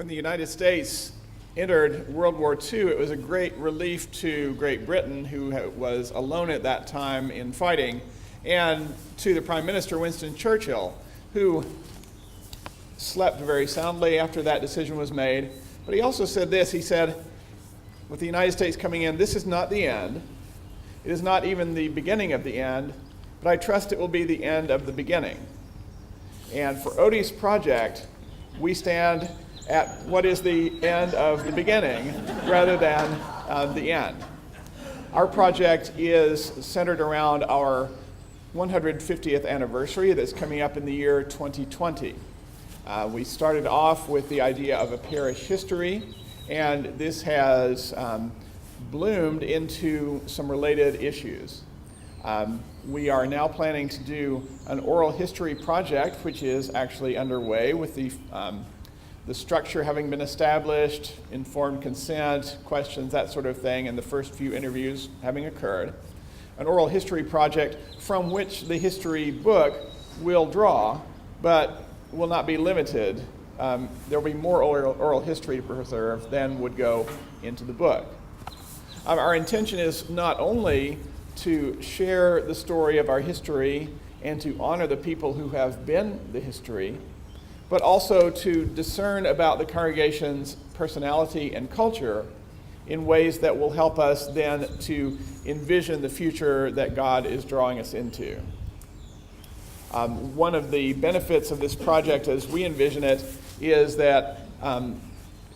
When the United States entered World War II, it was a great relief to Great Britain, who was alone at that time in fighting, and to the Prime Minister, Winston Churchill, who slept very soundly after that decision was made. But he also said this, he said, with the United States coming in, this is not the end. It is not even the beginning of the end, but I trust it will be the end of the beginning. And for Otey's project, we stand at what is the end of the beginning rather than the end. Our project is centered around our 150th anniversary that's coming up in the year 2020. We started off with the idea of a parish history, and this has bloomed into some related issues. We are now planning to do an oral history project, which is actually underway with the structure having been established, informed consent, questions, that sort of thing, and the first few interviews having occurred. An oral history project from which the history book will draw, but will not be limited. There will be more oral history to preserve than would go into the book. Our intention is not only to share the story of our history and to honor the people who have been the history, but also to discern about the congregation's personality and culture in ways that will help us then to envision the future that God is drawing us into. One of the benefits of this project as we envision it is that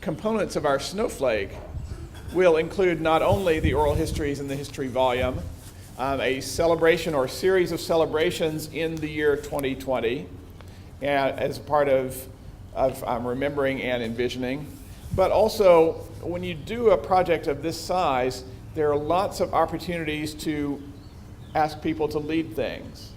components of our snowflake will include not only the oral histories in the history volume, a celebration or series of celebrations in the year 2020 as part of remembering and envisioning, but also when you do a project of this size, there are lots of opportunities to ask people to lead things.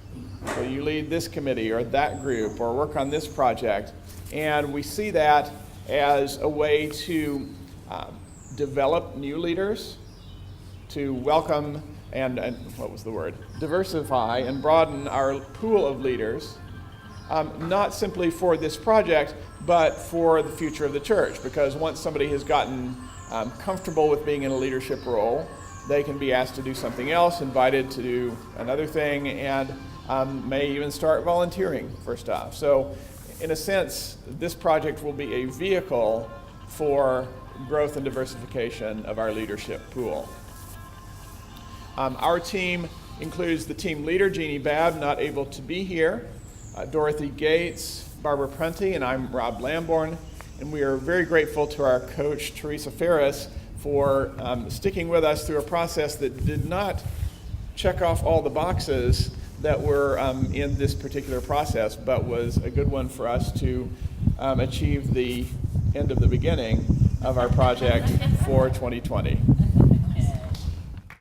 So you lead this committee or that group or work on this project, and we see that as a way to develop new leaders, to welcome and diversify and broaden our pool of leaders, not simply for this project, but for the future of the church, because once somebody has gotten comfortable with being in a leadership role, they can be asked to do something else, invited to do another thing, and may even start volunteering for stuff. So in a sense, this project will be a vehicle for growth and diversification of our leadership pool. Our team includes the team leader, Jeannie Babb, not able to be here, Dorothy Gates, Barbara Prunty, and I'm Rob Lamborn. And we are very grateful to our coach, Teresa Ferris, for sticking with us through a process that did not check off all the boxes that were in this particular process, but was a good one for us to achieve the end of the beginning of our project for 2020.